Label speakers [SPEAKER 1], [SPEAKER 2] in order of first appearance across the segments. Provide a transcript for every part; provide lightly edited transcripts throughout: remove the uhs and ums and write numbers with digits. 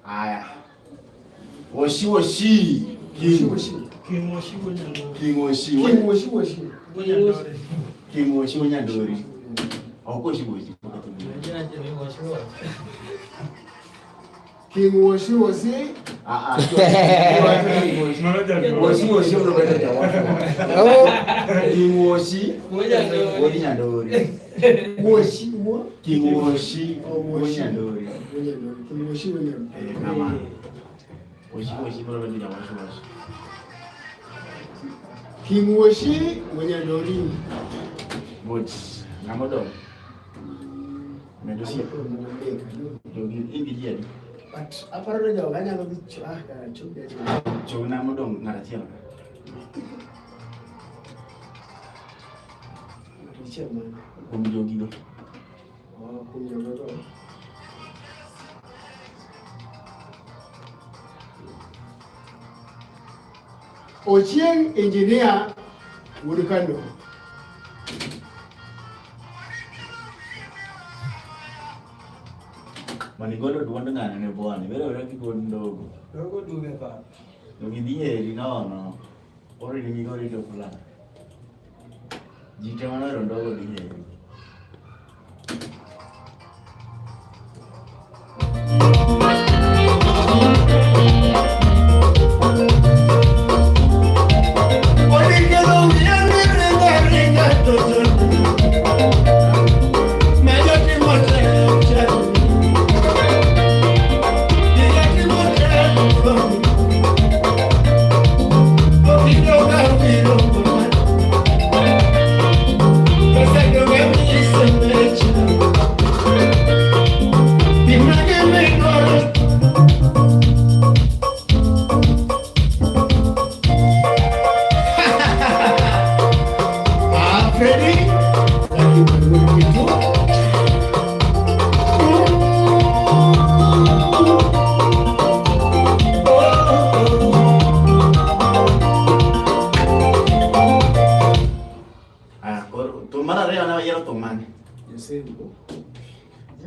[SPEAKER 1] Aya. Woshi. King Woshi Nyandori. Okoshi Woshi.
[SPEAKER 2] King Woshi. But apparently, the Ghana will be
[SPEAKER 1] Chognamodong Naratia. Kumjogido.
[SPEAKER 2] Ochieng engineer Wurukando.
[SPEAKER 1] Manigolo duwanda ngana ne bwana vile kiko ndogo
[SPEAKER 3] duwe pa
[SPEAKER 1] ngidiye linaona ori ni ngori to kula jitemana ndogo diye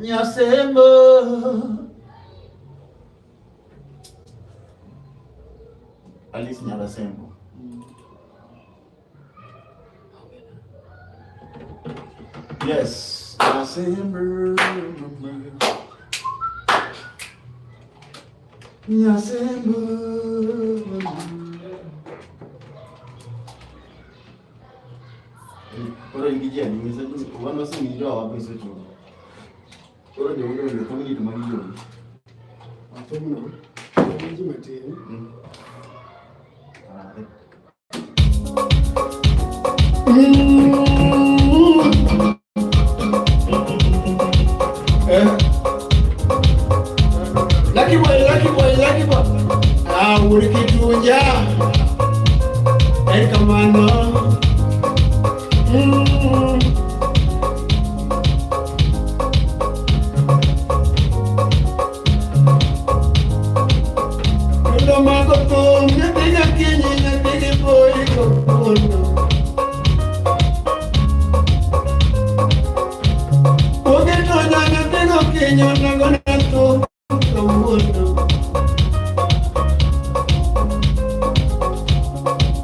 [SPEAKER 1] Nyasembo Alice Nyasembo Yes, Nyasembo Ora ingijia ni mzee wano si nijua wapi sio. Ora ndio ndio kama ni tumagijo.
[SPEAKER 2] Atomo. Nji mate. Lucky boy. Ah, urikitunja. Kamano.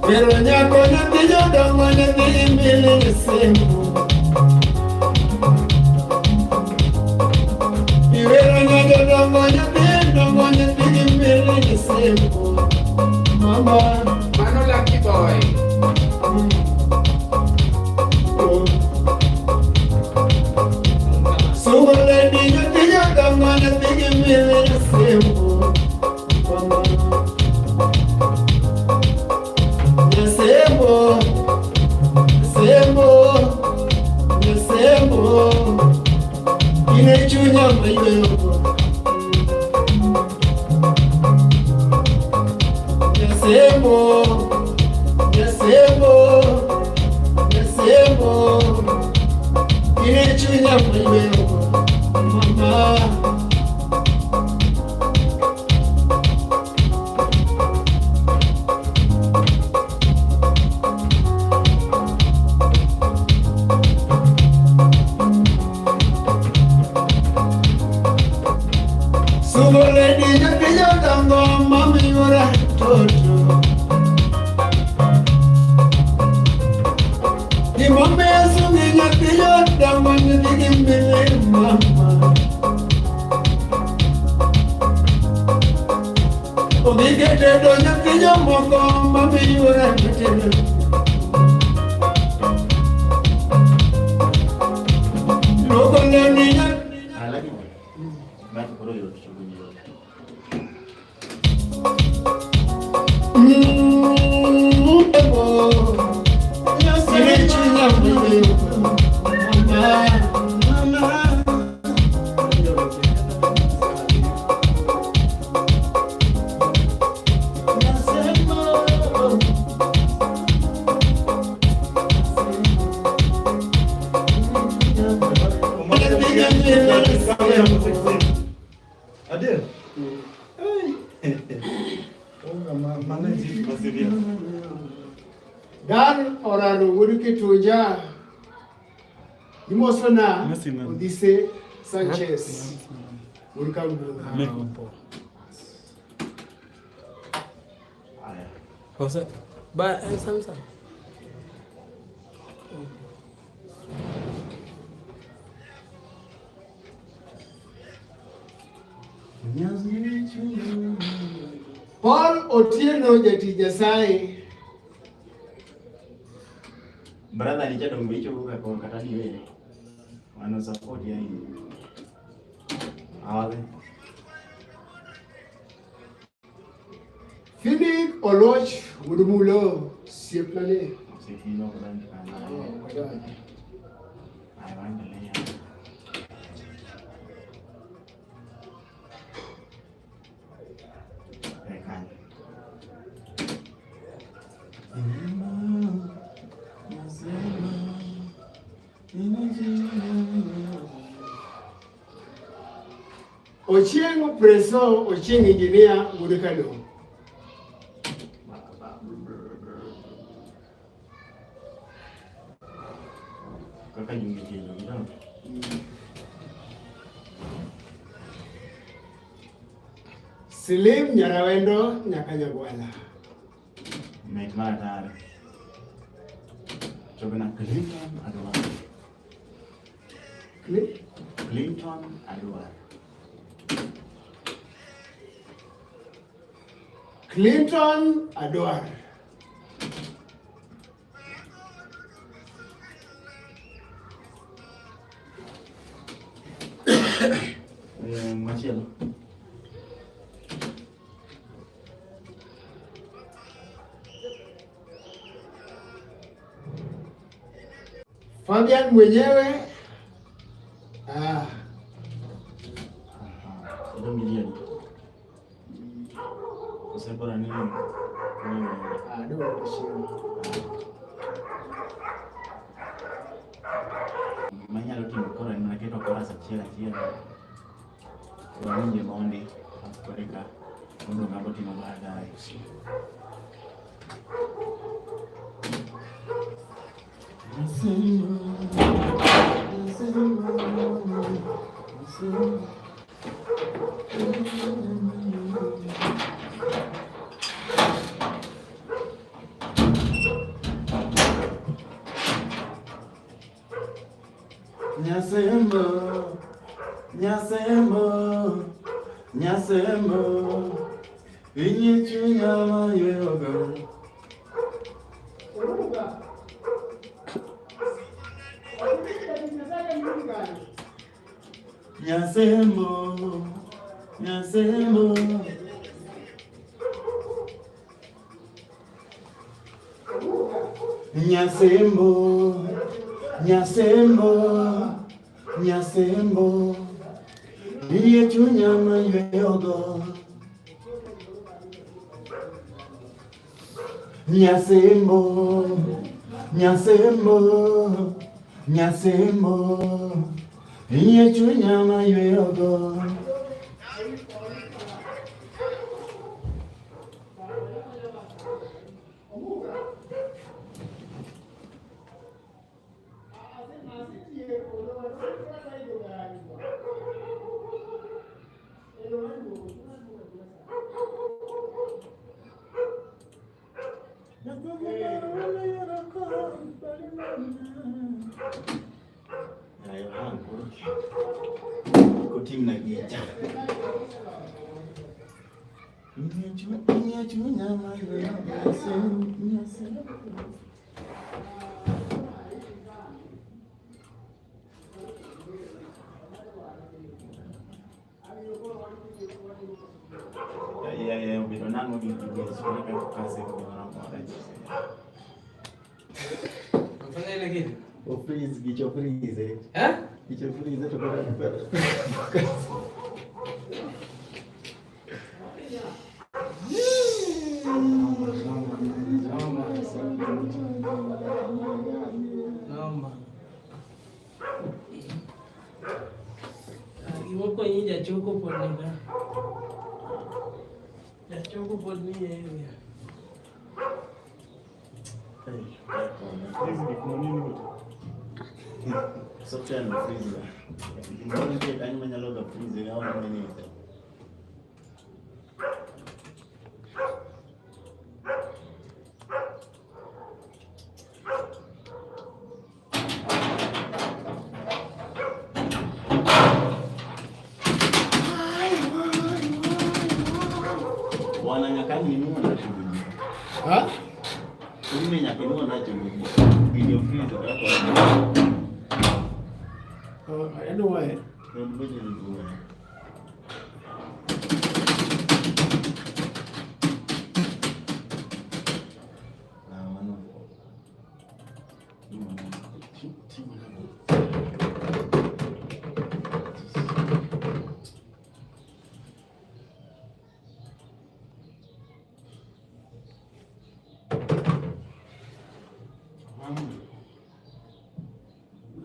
[SPEAKER 2] Pero nyako na tijo dongo na mbili sembo Pero nyako dongo na mbili sembo Mama
[SPEAKER 3] Mano lucky boy
[SPEAKER 2] So wala tijo dongo na mbili sembo Mama Sembo Inechunya mayo Sembo Inechunya mayo Mama Lady niña que yo tengo, mami, llora todo. Y mami es un niño que yo tengo, me diga mamá. Omiga de doña que yo moco, mami, llora todo. Luego la niña. Dan orano wurike toja imosona Odise Sanchez wurika
[SPEAKER 3] What's up? But Samsung.
[SPEAKER 2] Paul Otieno Jatija Sai.
[SPEAKER 1] Brother ni chato mbicho kwa katani wewe. Wana support ya hii. Awe.
[SPEAKER 2] Philip Oloch Udumulo Sieplane.
[SPEAKER 1] Sifino kwa ndani kana. Aiwandelea.
[SPEAKER 2] Ochieng preso, Ochieng engineer Mudekano.
[SPEAKER 1] Kaka nyingi kile, no?
[SPEAKER 2] Slim Nyarawendo Nyakanyagwala.
[SPEAKER 1] Mekmara tare. Chobena Clinton Adwar. Clinton Adwar.
[SPEAKER 2] Clinton Adwar.
[SPEAKER 1] Machelo.
[SPEAKER 2] Fabian mwenyewe
[SPEAKER 1] Ndio milioni. Kusema nini?
[SPEAKER 2] Ndio kishimo.
[SPEAKER 1] Manya loti mkora ni kitu kwa sasa chia. Kwa nje maondi kutoreka ndo ngabo timu baadaye. Nyasembo, inyichunyama yoga. Nyasembo. Nyasembo, inyichunyama yoga. Nyasembo, inyichunyama yoga. Freeze, kicho freeze. Kicho freeze tukora kupata.
[SPEAKER 3] Naomba. Iwoko nyinyi jachoko pod ni. Jachoko pod ni yeye.
[SPEAKER 1] Freeze ni kwa nini wote? Software ni freeze. Mbona pia kani manyaloga freeze au nini? Wana nyakani ni mwana shughuli. Mimi nyakani mwana shughuli. Video freeze kwa.
[SPEAKER 2] I know why.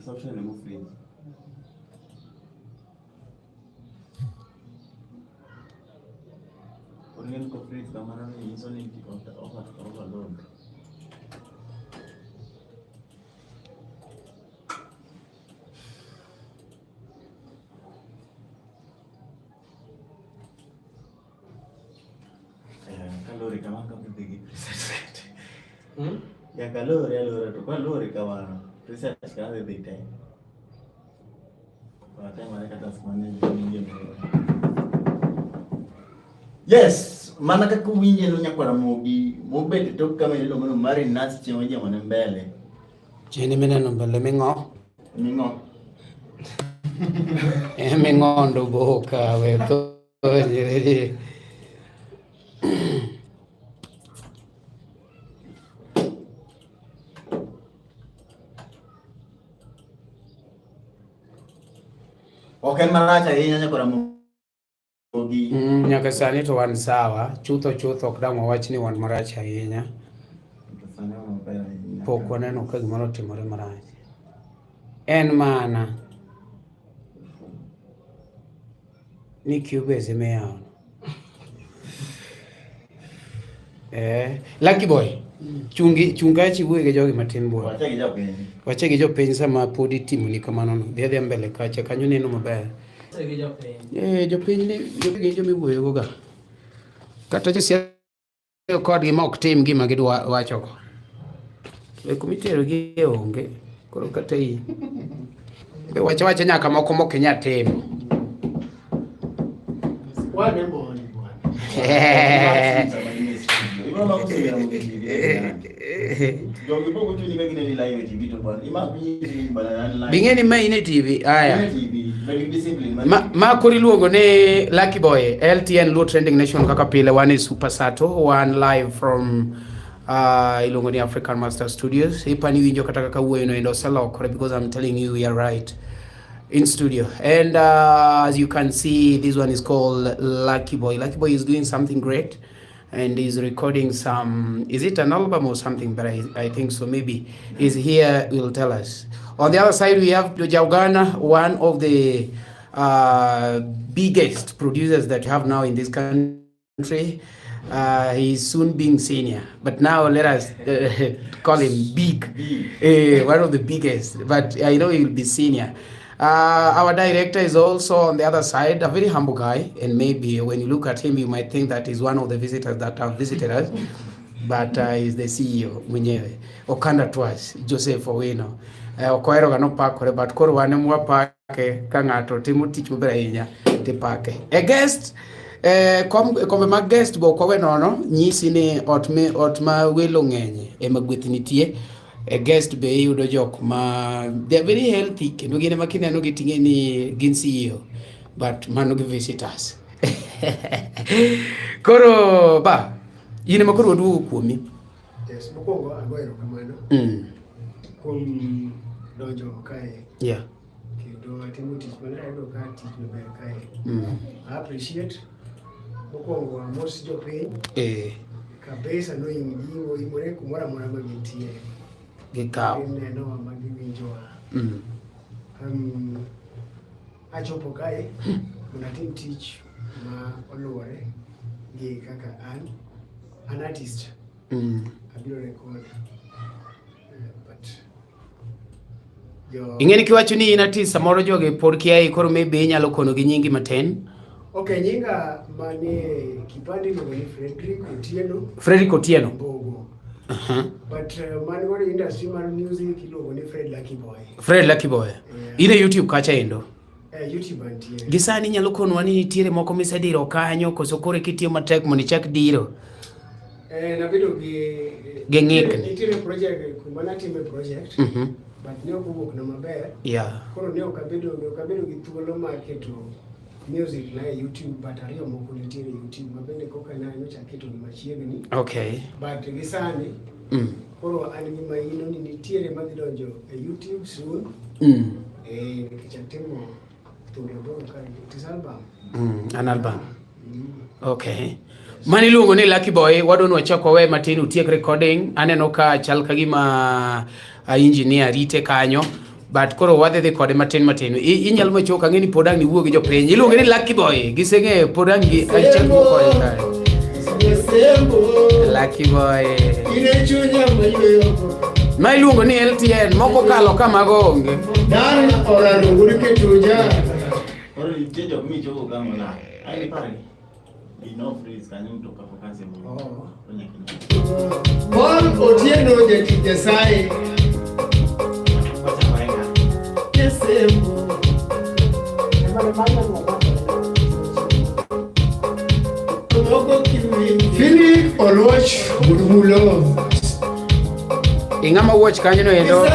[SPEAKER 1] Software ni freeze. Origen ko freeze kama na hizo ni overload. Kalori kama kapitigi preset. Ya kalori to kalori kama preset kaze dite. Wakati mareka tasmania nyingi. Yes, mana kaka winje no nyakwara mogi, mobet tok kama ile lomo mari nas chemoje mone mbele.
[SPEAKER 3] Chini meneno mbele mingo.
[SPEAKER 1] Mingo.
[SPEAKER 3] Mingo ndo boka we to.
[SPEAKER 1] Okay, maracha hii nyakwara mogi.
[SPEAKER 3] Nyaka sani to wan sawa, chutho ok dang' wawach ni wan marach ahinya. Pok waneno ka gimoro timore marach. En mana ni Cubase imeyawo. Lucky boy. Chunga chiwuoyo gi jogi matin buo. Wache gi jopiny sama pod itimoni kamano no. Dhi mbele kacha kanyo neno maber. Jopiny ni jomiwuoyo go ga. Kata josiasa kodgi ma ok tim gima gidwa wacho go. Kumitero gi onge. Koro kata i. Wacha nyaka moko mok inya timo.
[SPEAKER 2] Wane mboni bwana.
[SPEAKER 3] Bingeni ma ine TV aya ma kuri luongo ne Lucky Boy LTN Low Trending Nation kaka pile. One is Super Sato, one live from ilongo ni African Master Studios. Ipani winjo kata kaka wuoyo no endo salokore because I'm telling you we are right in studio. And as you can see, this one is called Lucky Boy. Lucky Boy is doing something great. And he's recording some, is it an album or something? But I think so, maybe. He's here, will tell us. On the other side, we have Jaugana, one of the biggest producers that you have now in this country. He's soon being senior, but now let us call him big. One of the biggest, but I know he will be senior. Our director is also on the other side, a very humble guy, and maybe when you look at him, you might think that he's one of the visitors that have visited us, but he's the CEO, mwenyewe. Okanda twice, Joseph Owino. Okoero gano pakore, but koro wane mwapake kangato timu tich mubera inya. tipake a guest kombe mag guest go kowe nono nyisi ni ot ma welo ng'enye ema gweth nitie a guest be yudo jok ma they are very healthy kendo gine ma kineno giting'e ni gin CEO but mano gi visitors koro ba yine makoro waduogo kuomi.
[SPEAKER 4] Yes, mokwongo agoero kamano kuom donjo kae kendo timo tich maler ayudo ka tich maber kae. I appreciate mokwongo amos jopiny kabisa noimore kumoro amora ma gintie
[SPEAKER 3] gikaw
[SPEAKER 4] gineno ma giwinjowa. Achopo kae mondo atim tich ma oluwore gi kaka an artist. Abiro record but
[SPEAKER 3] ing'eni kiwacho ni in artist samoro joge pod kiai koro maybe inyalo kono gi nyingi matin.
[SPEAKER 4] Okay, nyinga manie kipande ni
[SPEAKER 3] Frederick Otieno
[SPEAKER 4] Bogo. But man go industry man music iluongo ni
[SPEAKER 3] Fred Lucky Boy. Ine YouTube kacha endo.
[SPEAKER 4] YouTube antie.
[SPEAKER 3] Gisani nyalo konwa ni nitiere moko misediro kanyo koso kore kitiyo matek mondo ichak diro.
[SPEAKER 4] Nabedo gi nitiere project kumana time project. But ne okuwuok na maber. Koro ne okabedo gi thuolo mar keto music na YouTube but ariyo moko nitiere YouTube mabende koka na nyocha keto machiegni. But gisani koro an gi maino ni nitiere madhi donjo e YouTube soon. Kichantimo
[SPEAKER 3] an album. Mani luongo ni Lucky Boy, wadon wachako we matin utiek recording. Aneno ka chal kagima engineer rite kanyo but koro wadhi kode matin inyalo machoka ng'eni podang ni wuo gi jopiny iluongo ni Lucky Boy giseng'e podang gi achiel kode kae Lucky Boy
[SPEAKER 2] ine chunya mayueyo
[SPEAKER 3] ma iluongo ni LTN moko kalo kamago onge
[SPEAKER 2] dan ora nguri ketuja
[SPEAKER 1] ora lijejo mi chogo kama na ai pare ino freeze kanyo to ka kazi mo
[SPEAKER 2] Paul Otieno de Sai Philip Oloch Mululo
[SPEAKER 3] ingama watch kanyo no endo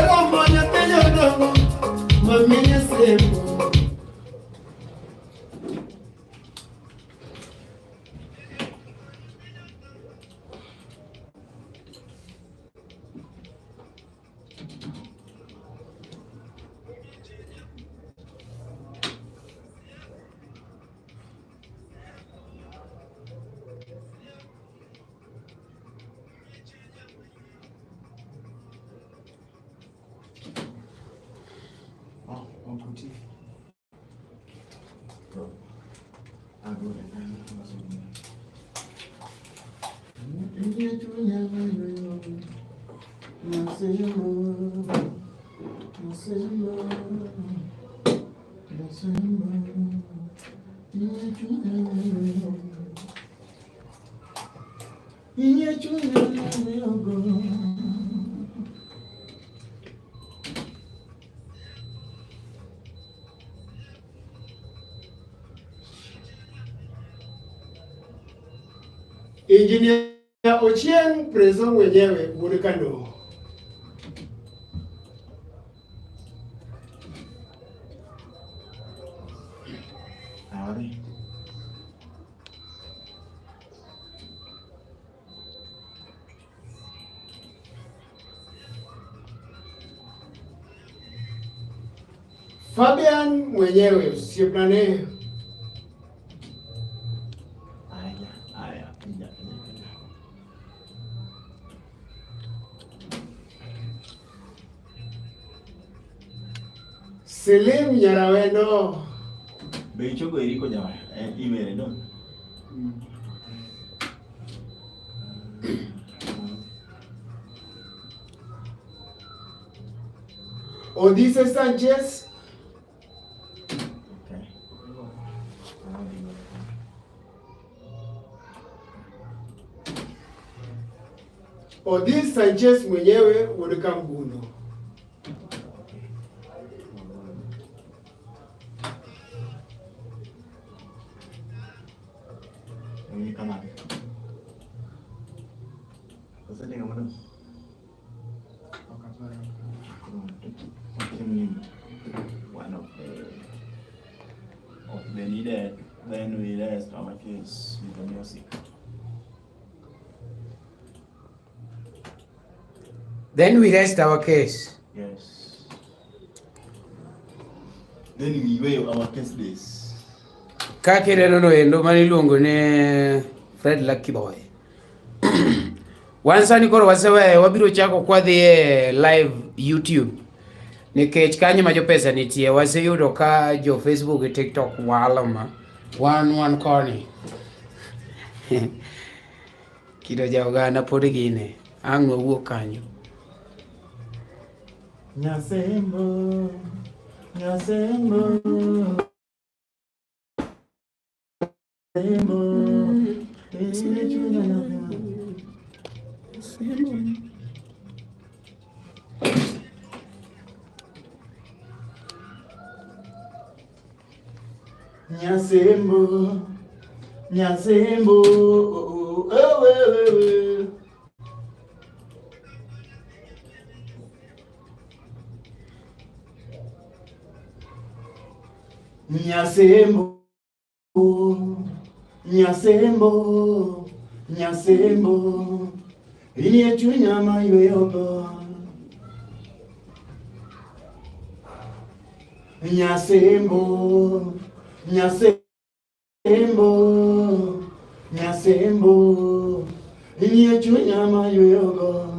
[SPEAKER 4] Engineer Ochieng preso mwenyewe Burkano. Fabian mwenyewe siepnane. Selim Yaraweno.
[SPEAKER 1] Beichogo eriko jawa imere no.
[SPEAKER 4] Odise Sanchez. Odise Sanchez mwenyewe Wodeka Mgundo.
[SPEAKER 1] Ini kanan. Pasal dengan mana? One of the needed. Then we rest our case with the music.
[SPEAKER 3] Then we rest our case.
[SPEAKER 1] Yes. Then we weigh our case days.
[SPEAKER 3] Kakere no endo mani luongo ne Fred Lucky Boy. Wansani koro wasewe wabiro chako kwa the live YouTube. Nikech kanyo ma jo pesa nitie waseyudo ka jo Facebook e TikTok walama one corny. Kido ja oganda pod gine ang'o wuok kanyo.
[SPEAKER 1] Nyasembo, Nyasembo, Nyasembo, Nyasembo, Nyasembo, Nyasembo, Nyasembo, Nyasembo, iye chunyama yoyogo. Nyasembo, Nyasembo, Nyasembo, iye chunyama yoyogo.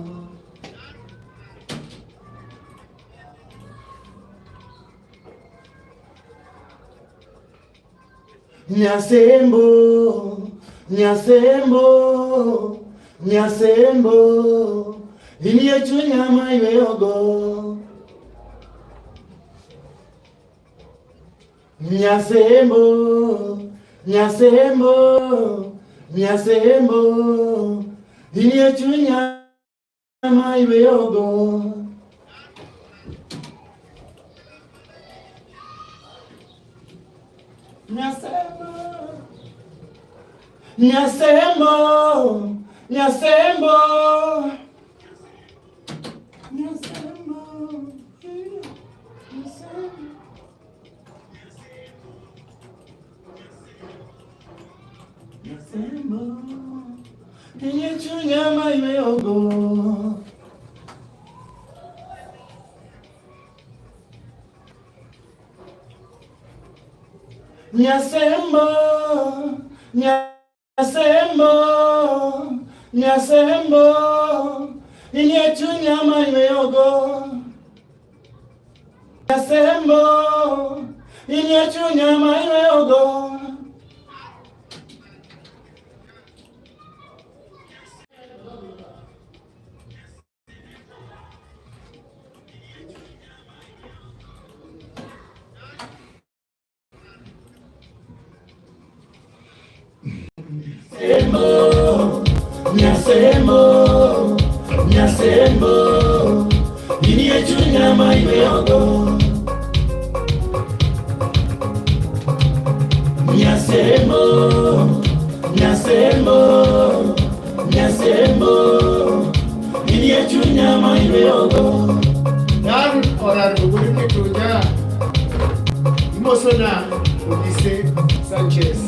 [SPEAKER 1] Nyasembo, Nyasembo, Nyasembo, iye chunyama yoyogo. Nyasembo, Nyasembo, Nyasembo, iye chunyama yoyogo. Nyasembo, Nyasembo, Nyasembo, Nyasembo, Nyasembo, iye chunyama yoyogo. Nyasembo, Nyasembo, Nyasembo, iye chunyama yoyogo. Nyasembo, iye chunyama yoyogo. Nyasembo, Nyasembo, iye chunyama yoyogo. Nyasembo, Nyasembo, Nyasembo, iye chunyama yoyogo.
[SPEAKER 4] Dan orar buguri mituja. Imosona Odise Sanchez.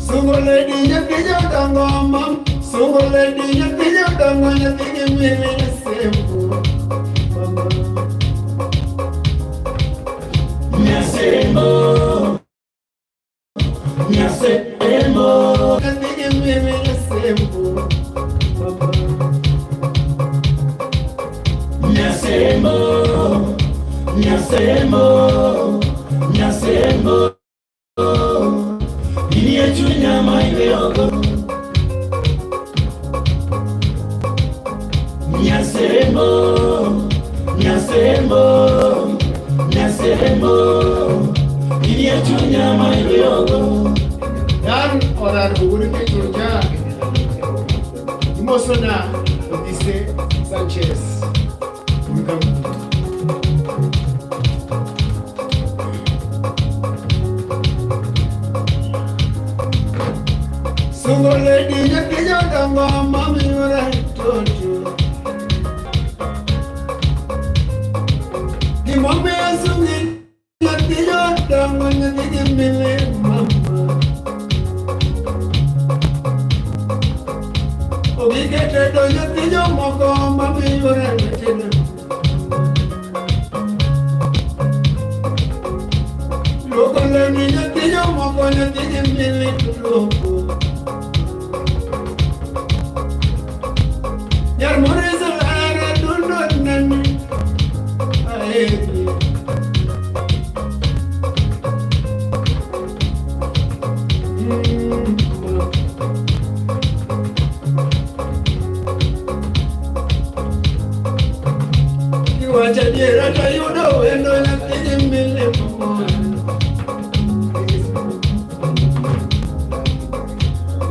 [SPEAKER 4] Sungole diye diye dango mam, sungole diye diye dango ya diye mele sembo.
[SPEAKER 1] Nyasembo, Nyasembo,
[SPEAKER 4] Ya diye mele sembo.
[SPEAKER 1] Nyasembo, Nyasembo, Nyasembo, iye chunyama yoyogo. Nyasembo, Nyasembo, Nyasembo, iye chunyama yoyogo.
[SPEAKER 4] Dan orar buguri mituja. Imosona Odise Sanchez.
[SPEAKER 2] Sungo lady nyakiyo dango mami ora tojo. Di mami asungi nyakiyo dango nyakiyo mile mama. Ogi kete do nyakiyo moko mami ora tojo. Loko lady nyakiyo moko nyakiyo mile tojo. Yar moreza ara dundon nani ae Kiwacha diera tayudo wendo nyathi mile mama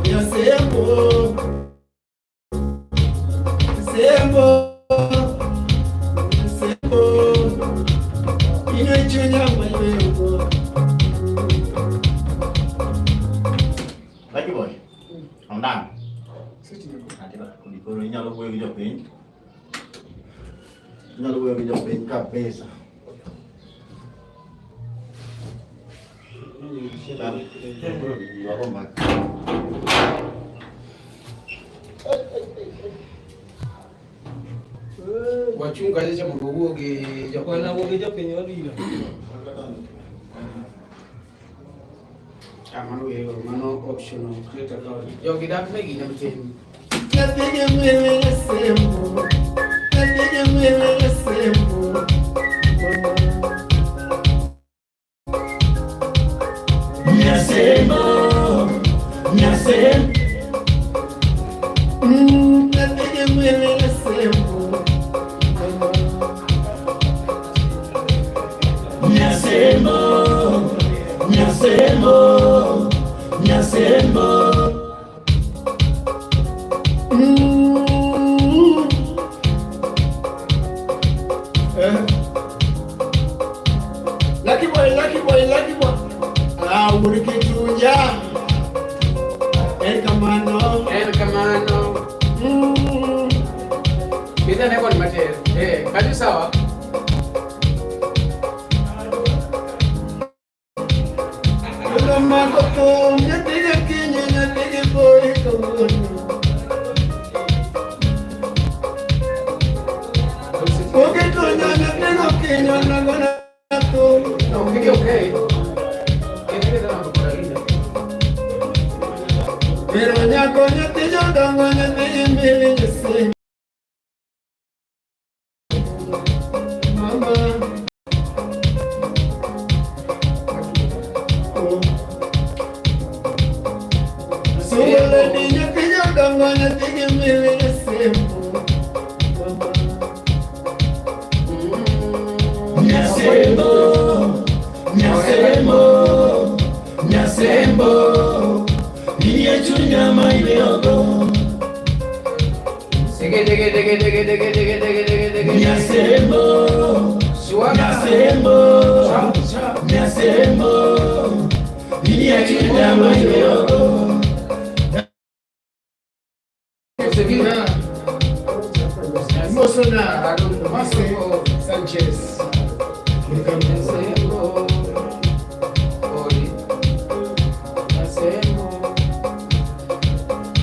[SPEAKER 2] Yasembo Sembo, inachunya mwenyewe.
[SPEAKER 1] Lucky boy, I'm done. Kudikoro inyalo wuoyo gi jopiny. Inyalo wuoyo gi jopiny kabisa.
[SPEAKER 3] Wachunga jecha mondo wuogi
[SPEAKER 5] Jokwana wuogi jopiny odino.
[SPEAKER 3] mano optional create account. Jogi dak megi nyamtin.
[SPEAKER 2] Napiga mele sembo, napiga mele sembo. Nyasembo, nyasembo. Napiga mele sembo. Nyasembo, nyasembo, nyasembo. Lucky boy, lucky boy, lucky boy. Ah, ulikituja. El Camano.
[SPEAKER 3] Kita neko ni mate. Kaji sawa.
[SPEAKER 2] Kama koko, nyapiga kinyo, nyapiga boy kamono. Oke tonya, nyapiga kinyo, nagona to.
[SPEAKER 3] Okay.
[SPEAKER 2] Pero nyako nyapiga dango, nyapiga mbili nyese. Mama. Sungole di nyapiga dango, nyapiga mbili nyese. Nyasembo, nyasembo, nyasembo. Niye chunya mailego. Nyasembo, nyasembo, nyasembo. Niye chunya mailego. Mosona, Marcelo Sanchez.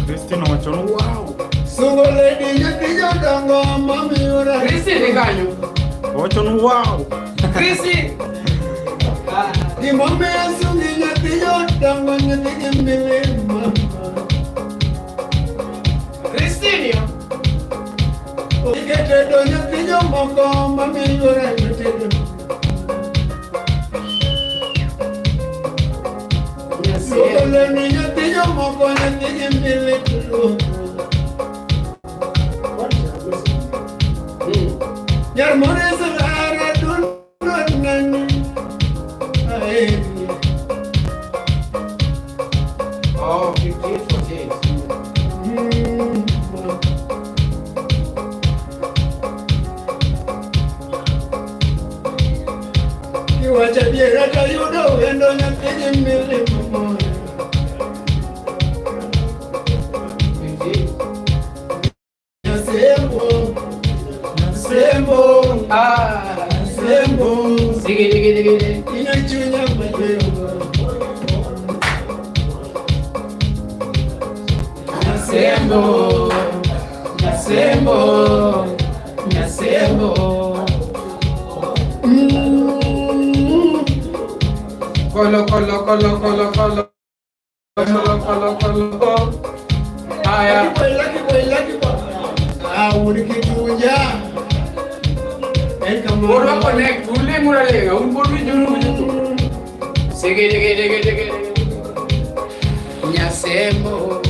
[SPEAKER 5] Christina Wachono.
[SPEAKER 3] Wow.
[SPEAKER 2] Sungole di nyakiyo dango mami ora.
[SPEAKER 3] Chrissy ni kanyo.
[SPEAKER 5] Wachono wow.
[SPEAKER 3] Chrissy.
[SPEAKER 2] Di mami asungi nyakiyo dango nyakiyo mbili mama.
[SPEAKER 3] Christina.
[SPEAKER 2] Ikete do nyakiyo moko mami ora nyakiyo. Sungole di nyakiyo moko nyakiyo mbili tulo. Yar moreza ara dundon nani ae.
[SPEAKER 3] Oh, 58.
[SPEAKER 2] Kiwacha diera kayudo wendo nyathini mili mamoyo. Nasembo, nasembo, nasembo.
[SPEAKER 3] Sige.
[SPEAKER 2] Inachunya majengo.
[SPEAKER 3] Nasembo. Kolo. Aya.
[SPEAKER 2] Lucky boy. Unikituja.
[SPEAKER 3] Ora connect. Ule muralenga. Unbodu juru. Sige. Nasembo.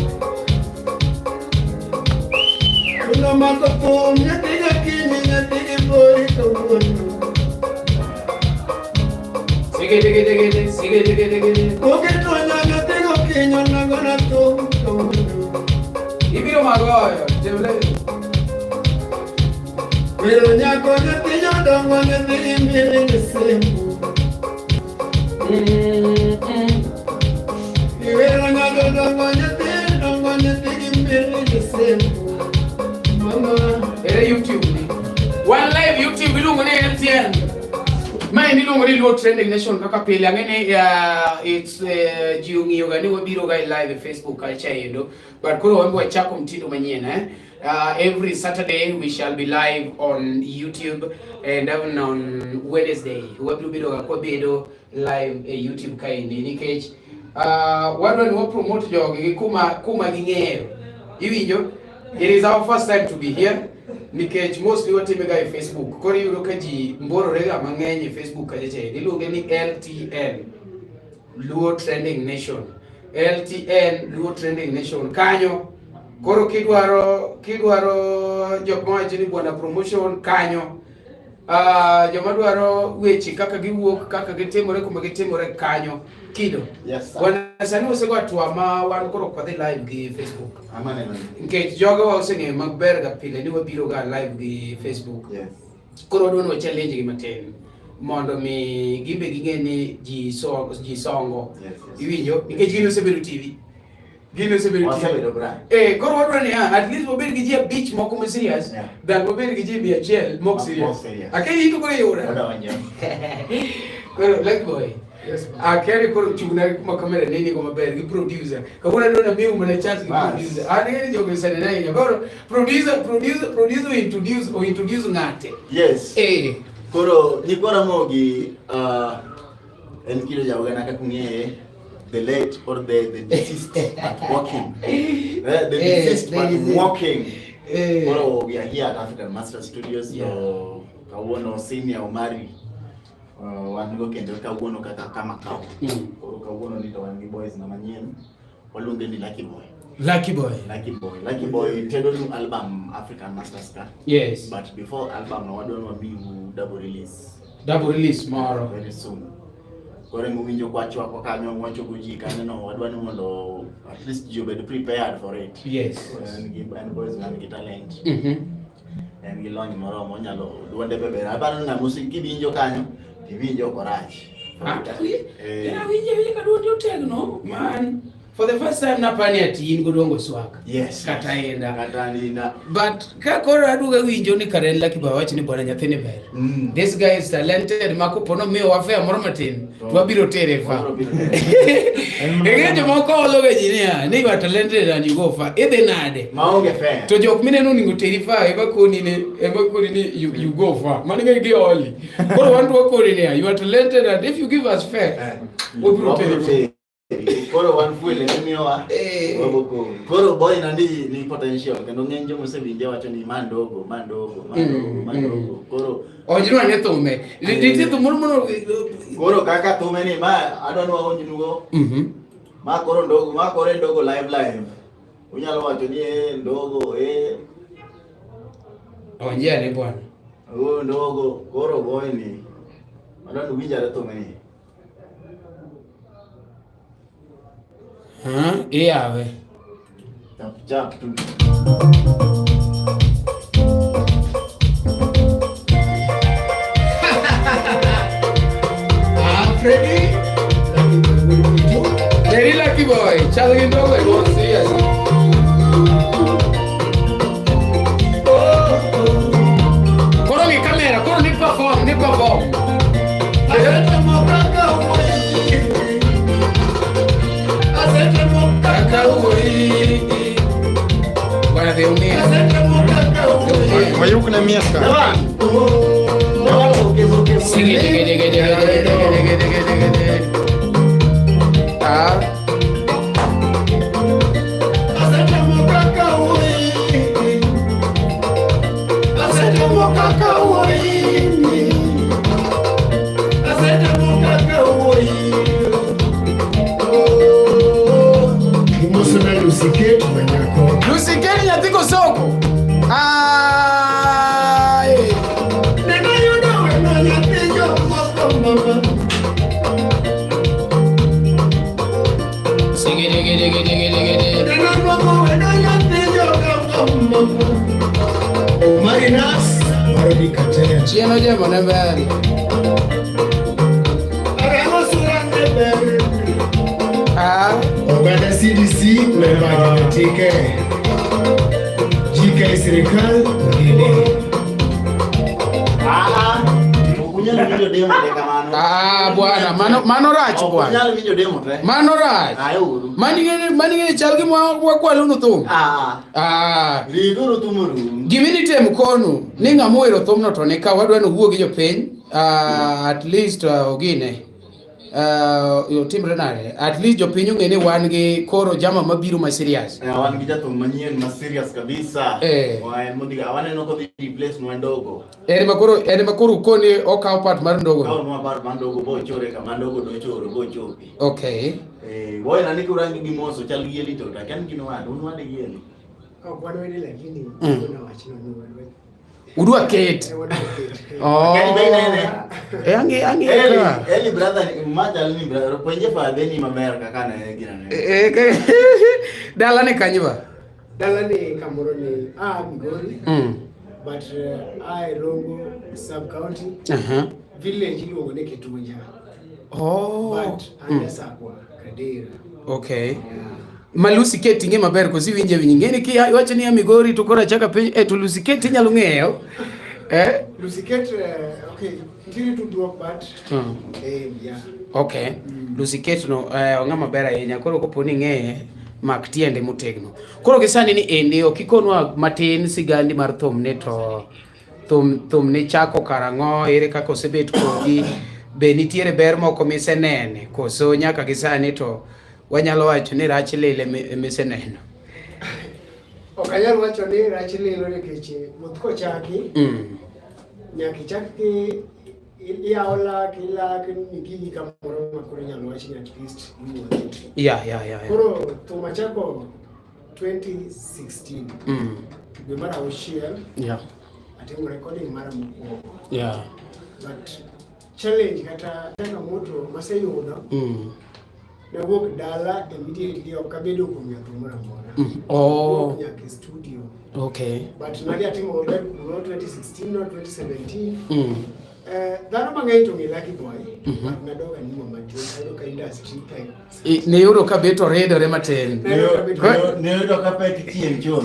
[SPEAKER 2] Una makapum nyatiga kini nyatigi bori kawono.
[SPEAKER 3] Sige.
[SPEAKER 2] Koketo nyatiga kinyo nagona to kawono.
[SPEAKER 3] Ibiro magoyo. Tebele.
[SPEAKER 2] Pero nyako nyatiga dongo nyatigi mbili nesembo. Pero nyako dongo nyatigi mbili nesembo.
[SPEAKER 3] YouTube. One live YouTube ilungo ni LTN. Mai ilungo ni Luo Trending Nation kaka pili angene it's jiungi yoga ni wabiro ga live Facebook culture yendo. But kuro wambo chako mtindo manyena every Saturday we shall be live on YouTube and even on Wednesday. Wabiro biro ga kwa bedo live YouTube kaindi ni cage. Wadwa ni promote jogi kuma gingeyo. Iwinjo. It is our first time to be here. Nikech mostly watimega e Facebook. Kori yudo ka ji mboro rega mang'eny e Facebook kajeche. Niluonge ni LTN. Luo Trending Nation. LTN Luo Trending Nation. Kanyo. Koro kidwaro jok mawacho ni bwana promotion kanyo. Joma dwaro weche kaka giwuok, kaka gitimore kuma gitimore kanyo. Kido.
[SPEAKER 1] Yes, sir.
[SPEAKER 3] Wana sani wasego atwa wan koro kwa live gi Facebook.
[SPEAKER 1] Amane.
[SPEAKER 3] Nkech jogo wa usenge magber ga pile ni wabiro ga live gi Facebook.
[SPEAKER 1] Yes.
[SPEAKER 3] Koro wadwa no challenge gi matin. Mondo mi gimbe ging'eni ji songo.
[SPEAKER 1] Yes.
[SPEAKER 3] Iwinjo? Nikech gino osebedo TV.
[SPEAKER 1] Wasebedo bra.
[SPEAKER 3] Koro wadwa ni at least wabed gi ji abich moko ma serious.
[SPEAKER 1] Yeah.
[SPEAKER 3] Dan wabed gi ji 100 moko serious.
[SPEAKER 1] serious.
[SPEAKER 3] Akeni ito koro yura.
[SPEAKER 1] Oda wanya.
[SPEAKER 3] Koro like boy. Yes. Akere koro chugna kuma kamera nini kwa maber gi producer. Kabona ndo na mimi mna chance gi producer. Ani jogo sana na ina. Koro producer introduce ngate.
[SPEAKER 1] Yes. Koro nikora mogi en kilo ja ugana ka kunye the late or the deceased but walking. The deceased but walking. Koro we are here at African Master Studios. So kawono senior Omari wango kendo kawono kaka kama kao. Koro kawono ni tawangi boys na manyien. Walunge ni Lucky Boy tendo new album African Masters ka.
[SPEAKER 3] Yes.
[SPEAKER 1] But before album no wadon wa bi double release maro very soon. Kore mwinjo kwachwa kwa kanyo wacho guji kanyo wadwa ni mondo at least you be prepared for it.
[SPEAKER 3] Yes.
[SPEAKER 1] And boys na talent. And we learn moro mo nyalo duonde bebe abana na musiki binjo kanyo ibinjo korach.
[SPEAKER 3] Winje ka duonde otegno man. For the first time napani ati in godongo swag.
[SPEAKER 1] Yes.
[SPEAKER 3] Kataenda. But kakoro aduga winjo ni Karen Lucky Boy wachi ni bwana nyathini ber. This guy is talented makupono miyo wafea moro matin. Twabiro tere fa. Egejo moko ologa jinia ni wa talented and you go far. Ebe nade.
[SPEAKER 1] Maonge fair.
[SPEAKER 3] To jok mine no ningo teri fa eba koni ni you go far. Maniga gi oli. Koro wantu wakoni ni you are talented and if you give us fair. Wabiro tere.
[SPEAKER 1] Koro wan fuele nimiwa waboko. Koro boy nandi ni potential kendo ngenjo musebinde wacho ni mandogo. Koro
[SPEAKER 3] ojiro ne tome. Dite to murmuno.
[SPEAKER 1] Koro kaka tome ni ma adon wa onjunugo. Ma koro ndogo live. Unyalo wacho ni ndogo
[SPEAKER 3] Onjia ni bwana.
[SPEAKER 1] Ndogo koro boy ni. Adon winjare tome ni.
[SPEAKER 3] Yawe.
[SPEAKER 1] Chap tu.
[SPEAKER 3] Very lucky boy. Chalo ndogo iko serious. Koro ni kamera, koro ni perform. Asante mokaka uwe. Bwana deumia.
[SPEAKER 5] Mayuk na miaka.
[SPEAKER 3] Lusikeni nyatiko soko.
[SPEAKER 2] Marinas, Marodi Katea.
[SPEAKER 3] Chieno jemo ne beri.
[SPEAKER 2] Oganda CDC umebaki katika jika serikali ngine.
[SPEAKER 1] Kunyalo video demo de kamano.
[SPEAKER 3] Bwana, mano rach bwana.
[SPEAKER 1] Kunyalo video demo te.
[SPEAKER 3] Mano rach.
[SPEAKER 1] Ayo.
[SPEAKER 3] Maningene chalgi mwa kwalo no thum.
[SPEAKER 1] Riduru tumuru.
[SPEAKER 3] Gimini tem konu ni ngamuero thumno to ne ka wadwa no wuogi jopiny. At least ogine. Yo timre nare. At least jopiny ngene wan gi koro jama mabiro ma serious.
[SPEAKER 1] Wan gi jathum manyien ma serious kabisa. Wan modiga wan no ko replace no ndogo.
[SPEAKER 3] Ere makoro koni okaw part mar ndogo.
[SPEAKER 1] Kaw no part mar ndogo bo chore kama ndogo do choro bo chopi.
[SPEAKER 3] Okay.
[SPEAKER 1] Boy na niko rangi gimoso chal gi yeli to ta kan kino wadu unwade yeli.
[SPEAKER 4] Bwana wewe lakini kuna wachino ni wewe.
[SPEAKER 3] Udua Kate.
[SPEAKER 1] Kani baina ene.
[SPEAKER 3] Angi.
[SPEAKER 1] Eli brother mata ni brother kwenye father ni mamerka kana gina ne.
[SPEAKER 3] Dala ne kanyiba.
[SPEAKER 4] Dala ne Kamoro ni Migori. But I Rongo sub county. Village iluongo ne Kitunja. But andesakwa Kadera.
[SPEAKER 3] Okay. Malusi Kate inge maber kosi winje ngene ki wacha ni Migori to kora chaka piny to Lucy Kate nyalo ng'eyo.
[SPEAKER 4] Lucy Kate okay, ndiri to do but yeah.
[SPEAKER 3] Okay. Lucy Kate no onga maber ahinya koro koponi ng'eye mak tiende motegno. Koro gisani ni endi okikonwa matin sigandi mar thum ne to thum ne chako karang'o ere kaka osebet kogi be nitiere ber moko misenene koso nyaka gisani to wanyalo wacho ni rach lile miseneno.
[SPEAKER 4] Okanyal wacho ni rach lilo nikech wuoth kochaki nyaka ichaki yaola kila gigi kamoro makoro nyalo wacho ni at least
[SPEAKER 3] Yeah.
[SPEAKER 4] Koro thum achako 2016 dwe mar auchiel atimo recording mara mokwongo. But challenge kata changamoto maseyudo nawuok dala immediately okabedo kuom thum mara mora. Nyaka studio.
[SPEAKER 3] Okay.
[SPEAKER 4] But nadi atimo already no 2016 no 2017. Dhano mang'eny to ng'e Lucky Boy. But nadoga nimo matin ayudo ka industry pek.
[SPEAKER 3] Ne yuro ka beto redore matin.
[SPEAKER 1] Ne yuro ka pek chien chon.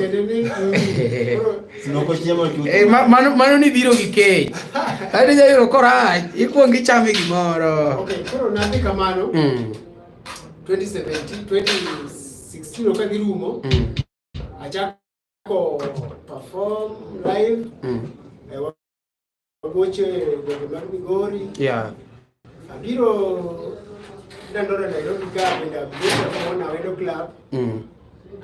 [SPEAKER 1] Sinoko chiemo chuto.
[SPEAKER 3] Mano ni biro gi kech. Ade ja yuro korach ikuongo ichame gimoro.
[SPEAKER 4] Okay, koro nadhi kamano. 2016 okadhi rumo. Achako perform live. Wagoche gwenge mag Migori. Abiro dandora Nairobi ka bende abiro kama Wedo Club.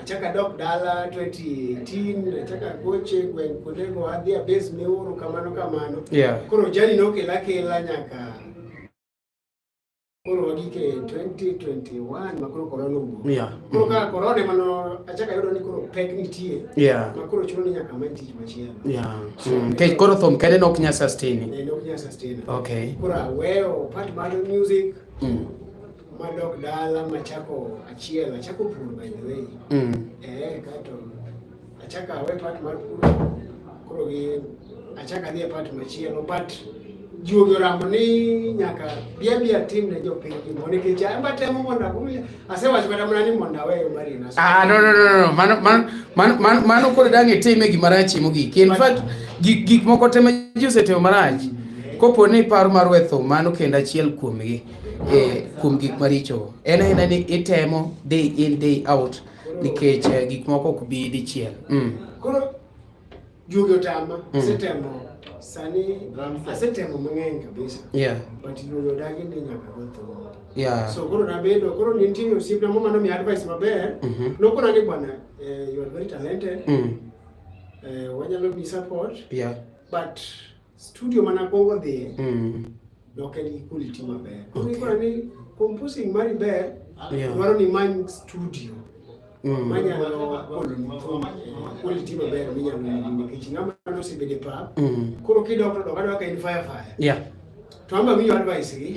[SPEAKER 4] Achaka dok dala 2018. Achaka goche gwenge kodego adhi a base meuru kamano. Koro jali nokela nyaka koro wagike 2021 makoro corona ubo. Koro ka corona mano achaka yudo ni koro pek nitie. Makoro chuno ni nyaka manti machielo.
[SPEAKER 3] Kech koro thum kende nok nya sustain.
[SPEAKER 4] Nok nya sustain.
[SPEAKER 3] Okay.
[SPEAKER 4] Koro aweo part mar music. Madok dala machako achiel achako pur by the way. Kato achaka awe part mar pur. Koro gi achaka dhi part machielo but juogo rambo ni nyaka bia tim ne jopiny moni ke cha ba temo monda kumile asewacho kata mana ni monda weyo marina
[SPEAKER 3] no mano kod dange time gimarachi mogik in fact gik moko tema juse temo marach kopo ni paro mar wetho mano kendo achiel kuomgi kuom gik maricho en ni itemo day in day out nikech gik moko ok bi dichiel
[SPEAKER 4] koro juogo tama setemo sani asetemo mang'eny kabisa but juogo dagi ni nyaka wetho so koro nabedo koro nitie osiepna mo mano mi advice maber nokona ni bwana you are very talented wanyalo bi support but studio mana kongo dhi nok en quality maber koro ni composing mari ber dwaro ni man studio manyalo quality maber minyalo nikech ng'ama nosebede pa koro kidok to dok in fire to amba winjo advice gi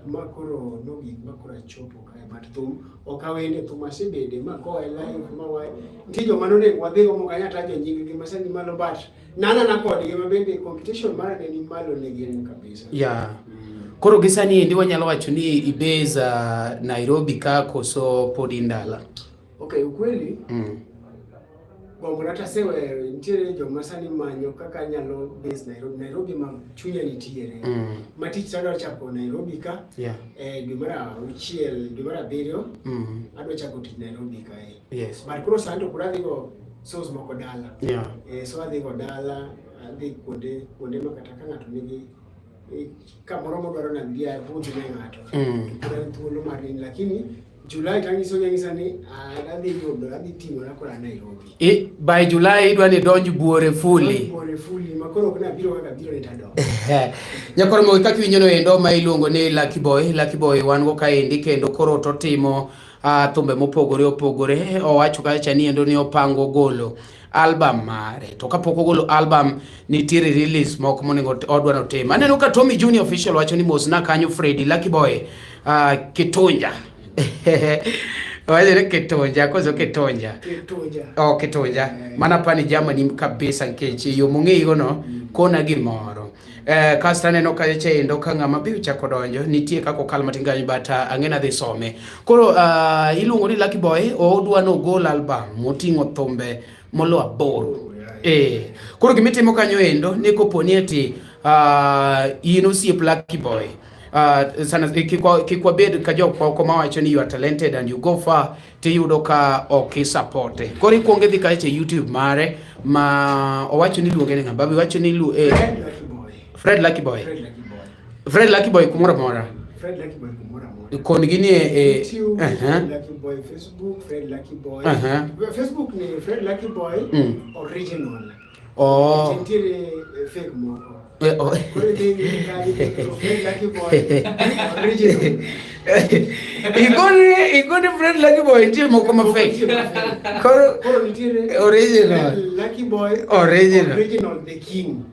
[SPEAKER 4] makoro nogi makoro chopo kae but thum okawende thum asebede mako e live mawai tijo manone wadhigo mokanya tajo nying gi masani malo but nana kod gi mabende competition mara ne ni malo ne gin kabisa
[SPEAKER 3] koro gisani ndi wanyalo wacho ni ibeza Nairobi kako so podi ndala
[SPEAKER 4] okay ukweli Bombrata sewe ntiere joma sani manyo kaka nyalo base Nairobi ma chunya nitiere matich sado chako Nairobi ka dumara uchiel dumara biriyo adwa chako tich Nairobi ka but kuro sando kuradi go source moko dala so adhi go dala adhi kuonde makata ka ng'ato nigi kamoro modwaro na bia budhi ne ng'ato kura thuolo marin lakini July tangiso nyangisa ni adhi timo na kora Nairobi
[SPEAKER 3] by July idwa ni donj buore fully
[SPEAKER 4] makoro kuna biro kaka biro nitado
[SPEAKER 3] nyakoro mo kaka winyono endo ma iluongo ni Lucky Boy wan go ka endi kendo koro to timo thumbe mopogore opogore owacho kacha ni endo ni opango golo album mare to kapok ogolo album nitiere release moko monego odwa no tema aneno ka Tommy Junior official wacho ni mos na kanyo Freddy Lucky Boy Kitunja wale Kitunja kozo Kitunja Kitunja mana pani Germany kabisa nkechi yo mung'igo no kona gimoro kasta neno ka chendo ka ng'ama bi chako donjo nitie kako kal matingany bata ang'ena dhi some koro iluongo ni Lucky Boy odwa no gol album moting'o thumbe molo aboro koro gimitimo kanyo endo ni koponi ati in osiep Lucky Boy sana kikwa bed ka joko ko mawacho ni you are talented and you go far tiyudo ka ok support koro ikuonge dhi kae YouTube mare ma owacho ni luonge ng'a babi wacho ni Fred Lucky Boy Fred Lucky Boy kumora mora kon gini
[SPEAKER 4] YouTube Lucky Boy Facebook Fred Lucky Boy Facebook ni Fred Lucky Boy original tentire fake moko Lucky Boy original igoni Fred Lucky Boy ntie moko ma fake koro nitire
[SPEAKER 3] original
[SPEAKER 4] Lucky Boy original the king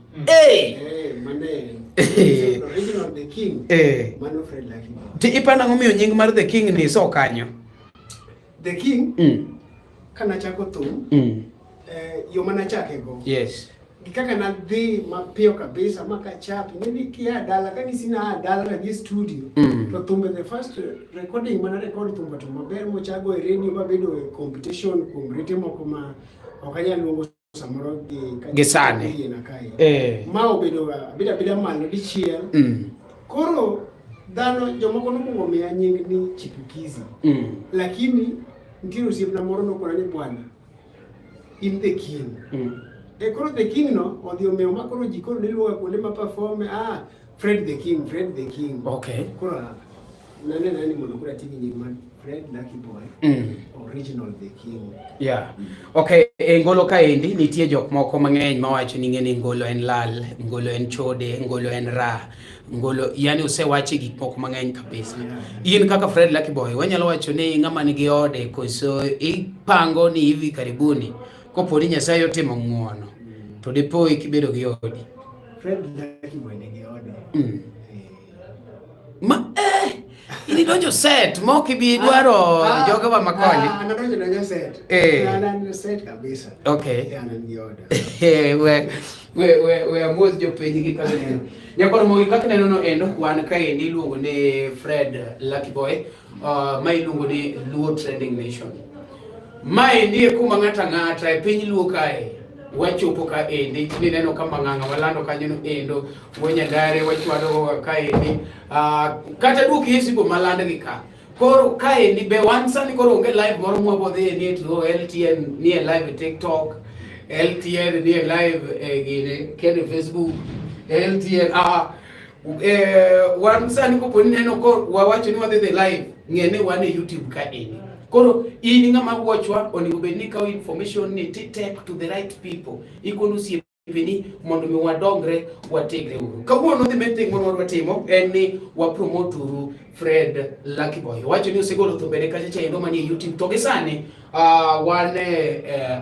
[SPEAKER 4] mane original the king mano Fred Lucky Boy
[SPEAKER 3] ti ipanda ng'omiyo nying mar the king ni so kanyo
[SPEAKER 4] the king kana chako thum yo mana chake go kaka na dhi mapio kabisa makachapi nini kia dala kani sina dala na studio to thumbe the first recording mana record thumbe to maber mo chago radio mabedo competition kumrite moko ma okanya luongo samoro
[SPEAKER 3] gisane
[SPEAKER 4] na kai ma obedo bida malo dichiel koro dano jomoko nomongo miya nying ni chipukizi lakini ntiero siepna moro nokona ni bwana in the king koro the king no odhi omeo makoro jikoro niluoga kuonde ma perform Fred the king koro nani mondo kura tigi nying man Fred Lucky Boy original the king ngolo ka endi nitie jok moko mang'eny mawacho ni ng'eni ngolo en lal ngolo en chode ngolo en ra ngolo yani usewache gik moko mang'eny kabisa in kaka Fred Lucky Boy wanyalo wacho ni ng'ama nigi ode koso ipango ni hivi karibuni koponi Nyasaye otimo ng'uono to depo ikibedo gi odi Fred Lucky Boy nigi ode ma
[SPEAKER 3] Ani donjo set moki bi dwaro joga wa makoni.
[SPEAKER 4] Ana donjo set. Ana set kabisa.
[SPEAKER 3] Okay.
[SPEAKER 4] Ana ni order.
[SPEAKER 3] We amos jo penji gi kaka neno. Nyakoro mo kaka neno no endo wan ka endi luongo ne Fred Lucky Boy. Mai luongo ni Luo Trending Nation. Mai ndiye kuma ng'ata e piny Luo kae. Wachopo ka endi ni neno kama ng'anga walando kanyo no endo Wanyadare wachwado ka endi kata duok yesigo malanda gi ka koro ka endi be wan sani koro onge live moro mwabodhi ni to LTN ni live TikTok, LTN ni live gine kene Facebook, LTN wan sani ko neno ko wawacho ni wadhi live ngene wan e YouTube ka endi. Koro ini ngama watchwa onego bedni kawo information ni take to the right people. Ikono siepeni mondo mi wadongre wategre uru. Kawuono the main thing mondo watimo en ni wa promote uru Fred Lucky Boy. Wacho ni osegolo thobere kacha cha endo manie YouTube to gisani wan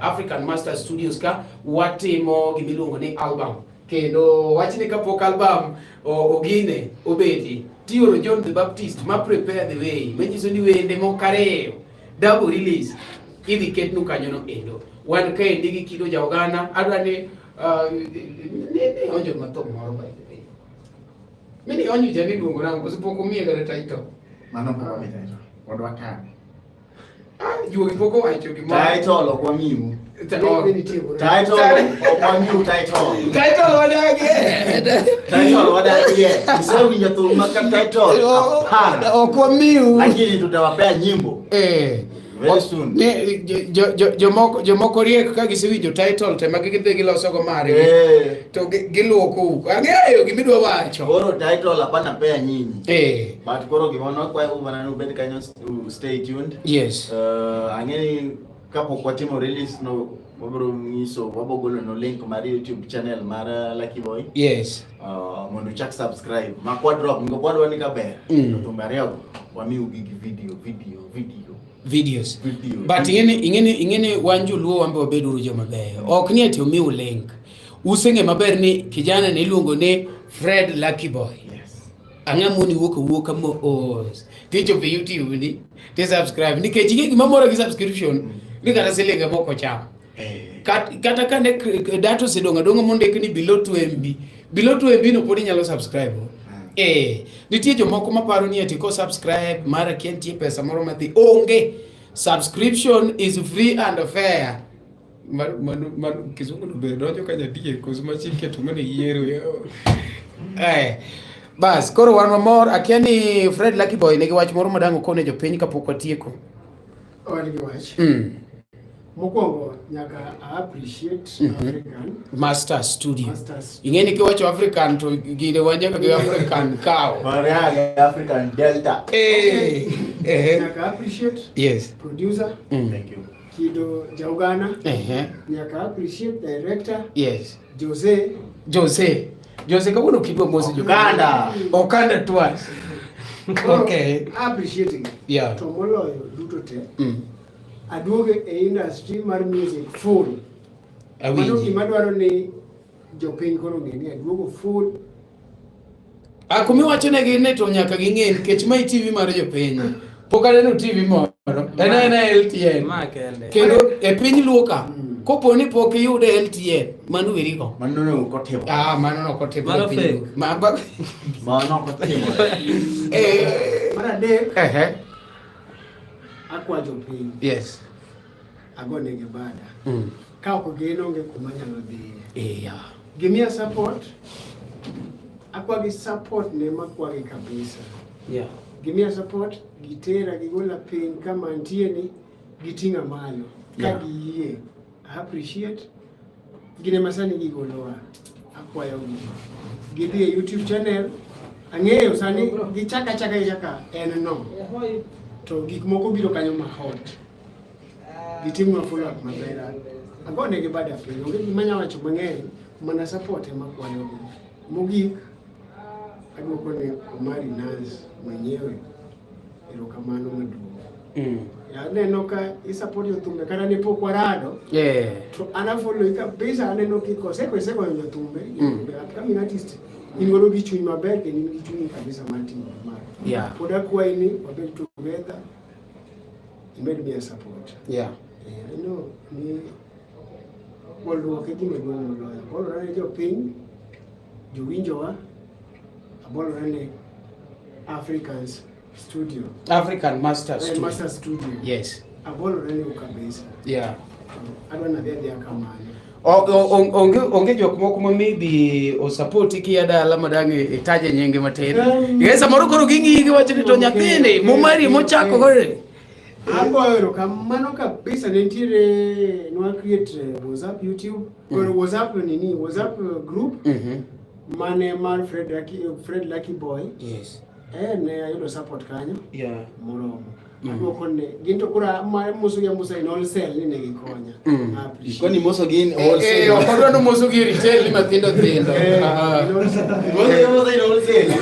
[SPEAKER 3] African Master Studios ka watimo gimiluongo ni album. Kendo wachni kapok album ogine obedi tioro John the Baptist ma prepare the way. Menyiso ni wende mokare double release idhi ketnu kanyo no endo wan ka endi gi kido ja ogana adwani ne onjo matok moro by the way mini onjo jani duongo nango usipoko mie kare title
[SPEAKER 1] mano poko mi title odwa kane
[SPEAKER 3] yugi poko wacho gi moro
[SPEAKER 1] title okwa miu title wadage isewinjo thum maka title
[SPEAKER 3] okwa miu
[SPEAKER 1] lakini tutawapea nyimbo very soon.
[SPEAKER 3] Jomoko riek ka gisewinjo title tema gidhi giloso go mari to giluoko ang'eyo gimidwa wacho
[SPEAKER 1] koro title apana pea nyinyi but koro gimono kwa umananu bed kanyo stay tuned.
[SPEAKER 3] Yes.
[SPEAKER 1] Ang'eni kapok watimo release no wabro ngiso wabogolo no link mar YouTube channel mar Lucky Boy.
[SPEAKER 3] Yes.
[SPEAKER 1] Mondo chak subscribe makwa drop ngo kwadwa ni kaber to mbariago wamiu gigi videos
[SPEAKER 3] but ingene wanju luo wambe wabedo rujo maber ok ni ati omiu link usenge maber ni kijana ne luongo ne Fred Lucky Boy.
[SPEAKER 1] Yes.
[SPEAKER 3] Angamuni wuoka moos ticho pe YouTube ni te subscribe ni ke chige gimamoro gi subscription ni kata silinga moko chama kata kane data sedonga mondo ekni below 2 MB no podi nyalo subscribe. Nitie jomoko maparo ni ati ko subscribe mara kientie pesa moro mathi onge. Subscription is free and fair. Man kizungu no ber dojo kanya tie kozuma chike tumane yiero. Bas koro wan mor akiani Fred Lucky Boy ne giwach moro madango kone jopiny kapok watieko.
[SPEAKER 4] Wan giwach. Mokwongo nyaka appreciate African
[SPEAKER 3] Master Studio. Ingeni kiwacho African to gide wanyaka gi African cow.
[SPEAKER 1] Mariaga African Delta.
[SPEAKER 4] Nyaka appreciate.
[SPEAKER 3] Yes.
[SPEAKER 4] Producer.
[SPEAKER 1] Thank you.
[SPEAKER 4] Kido Jaugana. Nyaka appreciate director.
[SPEAKER 3] Yes. Jose kabuno kidwa mosi Okanda twice. Okay.
[SPEAKER 4] Appreciating.
[SPEAKER 3] Yeah.
[SPEAKER 4] Tomoloyo duto te. Aduoge e industry mar music full. Mano gimadwaro ni jopiny koro ng'eni aduogo full.
[SPEAKER 3] Kumi wacho negi ne to nyaka ging'e nikech mai TV mar jopiny. Pok aneno TV moro. En LTN. Kendo e piny Luoka kopo ni pok iyude LTN mano weriko.
[SPEAKER 1] Mano no kotimo.
[SPEAKER 3] Mano no kotimo.
[SPEAKER 1] Mano kotimo.
[SPEAKER 4] Mara de. Akwa jopiny.
[SPEAKER 3] Yes.
[SPEAKER 4] Agone ge bada. Ka ok geno nge kuma nyalo dhi. Give me a support. Akwa gi support ne makwa gi kabisa.
[SPEAKER 3] Yeah.
[SPEAKER 4] Give me a support. Gitera gigola piny kama antie ni gitinga malo. Ka giye. I appreciate. Gine masani gigolowa. Akwa yogi. Gidhi e YouTube channel. Ang'eyo sani gichaka en no. To gik moko biro kanyo ma hot. Gitimo follow up maber. Agone gi bada piny. Onge gimanya wacho mang'eny mana support ema kwayo. Mogik aduoko ne Omari Naz mwenyewe. Erokamano maduong'. Aneno ka isupport jothumbe kata ne pok warado. To anafollow kabisa aneno kikoseko jothumbe. Upcoming artist ingoro gi chuny maber kendo gi chuny kabisa mar timo mar.
[SPEAKER 3] Yeah.
[SPEAKER 4] Koda kwai ni wabed together. Imed me support.
[SPEAKER 3] Yeah.
[SPEAKER 4] I know ni bolo ke gima duong' moloyo. Bolo rane jo piny, jo winjowa, bolo rane Africans Studio.
[SPEAKER 3] African Master Studio.
[SPEAKER 4] Master Studio.
[SPEAKER 3] Yes.
[SPEAKER 4] Abolo rane kabisa.
[SPEAKER 3] Yeah.
[SPEAKER 4] Adwana dia kamano.
[SPEAKER 3] Onge jok moko ma maybe o support ki adala madangi itaje nyinge matin. Yesa moro koro gingi wacho ni to nyathini mumari mochako gore.
[SPEAKER 4] Agoero kamano kabisa nentiere nwa create WhatsApp YouTube or WhatsApp nini WhatsApp group mane mar Fred Lucky Boy.
[SPEAKER 3] Yes.
[SPEAKER 4] Ne ayudo support kanyo.
[SPEAKER 3] Yeah.
[SPEAKER 4] Moromo. Aduoko ne ginto kura muso ya musa in wholesale ni gikonya.
[SPEAKER 1] Kwani moso gin wholesale.
[SPEAKER 3] Okodwa no moso gi retail ni mathindo thindo.
[SPEAKER 1] Moso ya moso in wholesale.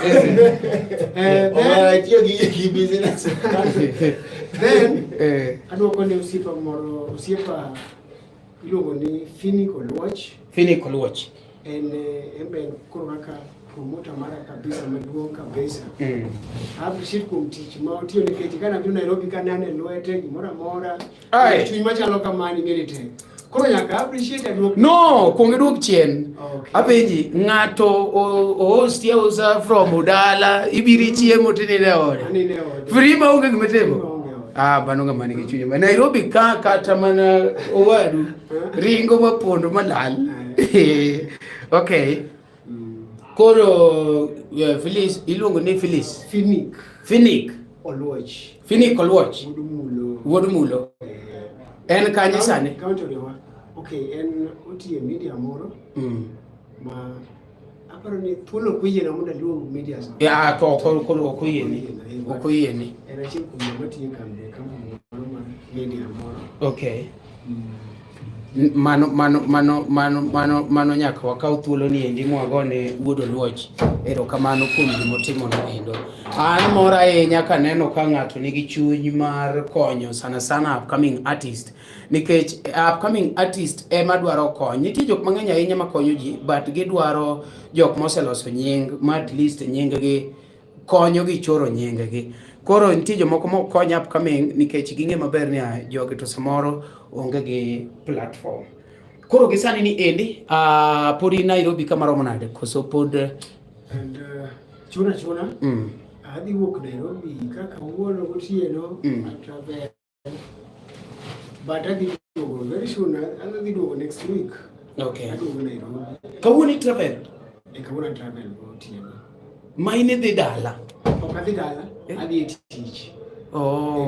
[SPEAKER 1] Tiyo gi business.
[SPEAKER 4] Then aduoko ne usiepa iluongo ni Finical Watch.
[SPEAKER 3] Finical Watch.
[SPEAKER 4] Embe kuraka promoter mara kabisa maduong' kabisa. Appreciate kuom tich ma otiyo nikech kana biro Nairobi kana ne lwete gimora mora. Chuny machalo kamani ng'eni te. Koro nyaka appreciate aduok.
[SPEAKER 3] No, kuonge duok chien. Apenji ng'ato host ya usa from Udala ibiri chiemo tinine ode. Free ma onge gimetemo. Bano nga mani gichunye. Nairobi ka kata mana owadu ringo mapondo malal. Okay. Koro Phyllis iluongo ni Phyllis. Finic
[SPEAKER 4] Olwach.
[SPEAKER 3] Finic Olwach. Wodumulo. En kanye sani?
[SPEAKER 4] Okay, en otiye media moro. Ma aparo ni thuolo kuye na muda luongo media.
[SPEAKER 3] Ya to okuyeni. Okuyeni.
[SPEAKER 4] En achiel kuom matiyo kambe kama media moro.
[SPEAKER 3] Okay. Mano nyaka wakaw thuolo ni endi mwagone wuodo luoch erokamano kuom gimotimo endo. An mor ahinya kaneno ka ng'ato nigi chuny mar konyo sana upcoming artist, nikech upcoming artist ema dwaro kony. Nitie jok mang'eny ahinya makonyo ji, but gidwaro jok moseloso nying ma at least nyinggi konyo gi choro nyinggi. Koro nitie jomoko mokonyo upcoming nikech ging'e maber ni jogi to samoro onge gi platform. Koro gisani ni endi pod in Nairobi kama romo nade koso pod
[SPEAKER 4] and chuna adhi wuok Nairobi kaka wuono gotieno travel, but adhi duogo very soon. Adhi duogo next week.
[SPEAKER 3] Okay.
[SPEAKER 4] Aduogo Nairobi.
[SPEAKER 3] Kawuoni travel?
[SPEAKER 4] Kawuono travel gotieno.
[SPEAKER 3] Ma in idhi dala?
[SPEAKER 4] Ok adhi dala, adhi tich.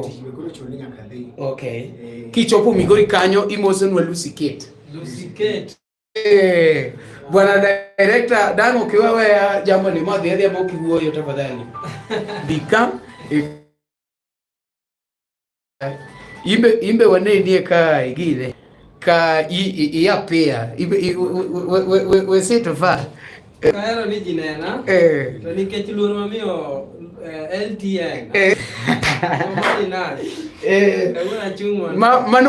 [SPEAKER 4] Tich be koro chuni nyaka dhi.
[SPEAKER 3] Okay. Kichopo Migori kanyo imosenwa Lucy Kate. Bwana director dango kiwewe jambo ni madhi hapo kiwuoyo tafadhali. Bika imbe wanendie ka igile ka yapea we seto fa
[SPEAKER 5] kaero ni jinena to nikech luor mamiyo LTN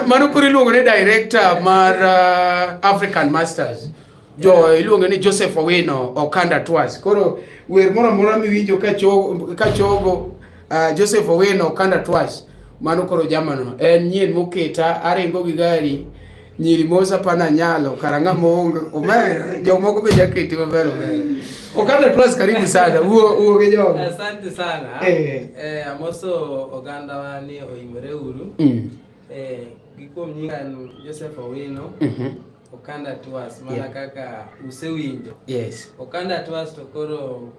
[SPEAKER 3] mano kuri luongo ni director mar African Masters jo iluongo ni Joseph Owino Okanda Twas. Koro wer moro moro miwinjo ka chogo Joseph Owino Okanda Twas mano koro jamano en nyien moketa aringo gi gari nyiri mosa pana nyalo karanga mongo omer jomoko be jaketi maber. Okanda Twas karibu sana uo ge jogo.
[SPEAKER 5] Asante sana. Amoso oganda wani oimore uru. Gikom nyinga Joseph Owino Okanda Twas mana kaka usewinjo.
[SPEAKER 3] Yes.
[SPEAKER 5] Okanda Twas to koro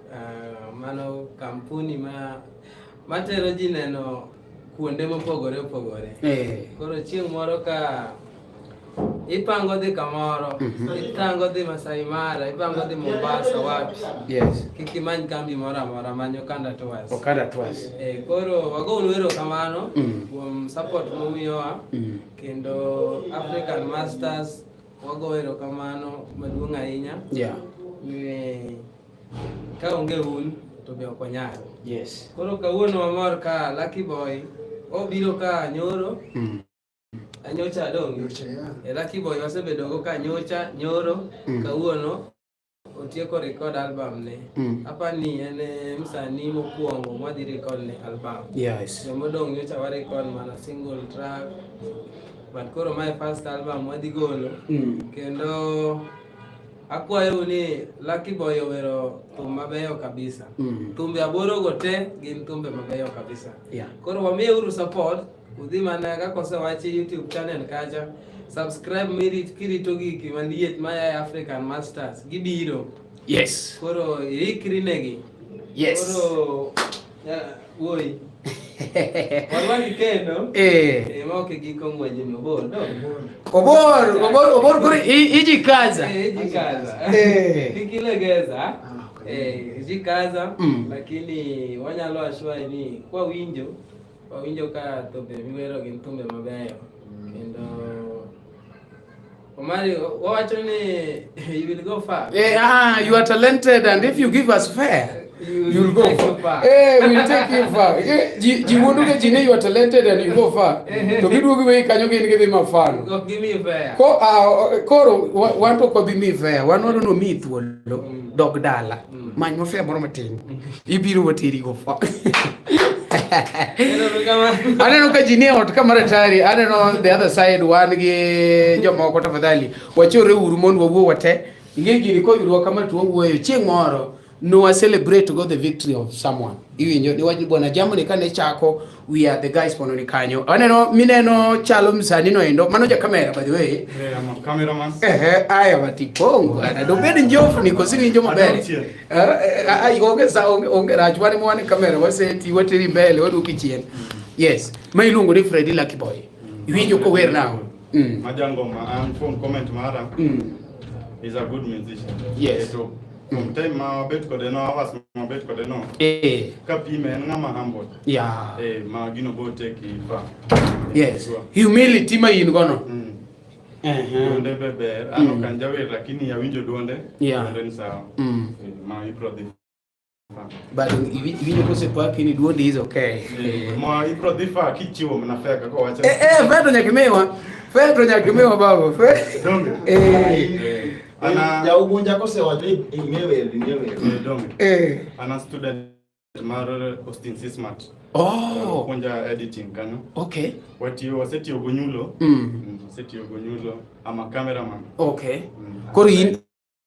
[SPEAKER 5] mano kampuni matero ji neno kuonde mopogore opogore. Koro chieng' moro ka ipango dhi kamoro, ipango dhi Masai Mara, ipango dhi Mombasa wapi.
[SPEAKER 3] Yes.
[SPEAKER 5] Kiki many kambi mora manyo Okanda Twas.
[SPEAKER 3] Okanda Twas.
[SPEAKER 5] Koro wago wero kamano kuom support momiyowa kendo African Masters wago wero kamano maduong' ahinya.
[SPEAKER 3] Yeah.
[SPEAKER 5] Ka onge un to be okonyal.
[SPEAKER 3] Yes.
[SPEAKER 5] Koro kawuono mamor ka Lucky Boy obiro ka nyoro. Anyocha dongo. Lucky Boy wasebedo go ka nyocha nyoro kawuono otieko record album ne. Apani ene msanii mokuongo mwadhi record ne album.
[SPEAKER 3] Yes.
[SPEAKER 5] Modong nyocha wa record mana single track. But koro my first album mwadhi golo. Kendo akwayo ni Lucky Boy owero thum mabeyo kabisa. Thumbe aboro gote gin thumbe mabeyo kabisa. Koro wamiye uru support. Udhi mana kakose wachi YouTube channel kacha. Subscribe kirito giki mandiet maya African Masters gibiro.
[SPEAKER 3] Yes.
[SPEAKER 5] Koro ikri negi.
[SPEAKER 3] Yes.
[SPEAKER 5] Koro woi. Warwani kendo. Moke giko ngweje mabor.
[SPEAKER 3] Obor kore ijikaza.
[SPEAKER 5] Ijikaza. Ikilegeza. Ijikaza. Lakini wanyalo ashwa ni kwa winjo ka tobe miwero gin tumbe mabeyo. Kendo Omari, you will go far.
[SPEAKER 3] You are talented, and if you give us fair, you'll go far. We'll take you far. Jimunduke jine, you are talented and you go far. To kidu we kanyo give him a fan.
[SPEAKER 5] Go give me fair.
[SPEAKER 3] Koro want to be me fair. One no me thuolo dog dala. Man mo fair moro matin. Ibiru watiri go far. Aneno ka jini ot kamara tari. Aneno the other side one gi jomoko tafadhali wachore uru mon wuo wate ngegi ko yuro kama tuo wuoyo chieng' moro no celebrate to go the victory of someone iwinjo ni waji bwana jambo ni kane chako we are the guys pono ni kanyo aneno mineno chalo msani no endo mano ja kamera by the way
[SPEAKER 6] I'm a cameraman
[SPEAKER 3] aya batipongo ana do bed njofu ni kosini njo mabere onge rachwani mwane kamera waseti watiri mbele waduki chien yes mailungo ni Freddy Lucky Boy iwinjo ko wer now
[SPEAKER 6] Majangoma and phone comment mara is a good musician.
[SPEAKER 3] Yes.
[SPEAKER 6] So from time ma bet ko deno awas ma bet ko deno. Kapime ngama humble.
[SPEAKER 3] Yeah.
[SPEAKER 6] Ma gino go take fa.
[SPEAKER 3] Yes. Humility ma yin gono.
[SPEAKER 6] Donde bebe ano kanjawe lakini ya winjo donde.
[SPEAKER 3] Yeah.
[SPEAKER 6] Then sawa. Ma ipro the
[SPEAKER 3] but ivinyo kose kwa kini duonde is okay.
[SPEAKER 6] Ma ipro the fa kichiwo mnafeka kwa wacha. Fedro nyakimewa babo. Donge.
[SPEAKER 1] Ana ya ubunja kose wale ingewe.
[SPEAKER 6] Donge. Ana student mar Austin Smart. Kunja editing kanyo.
[SPEAKER 3] Okay.
[SPEAKER 6] Waseti ogonyulo. Seti ogonyulo ama cameraman.
[SPEAKER 3] Okay. Koro in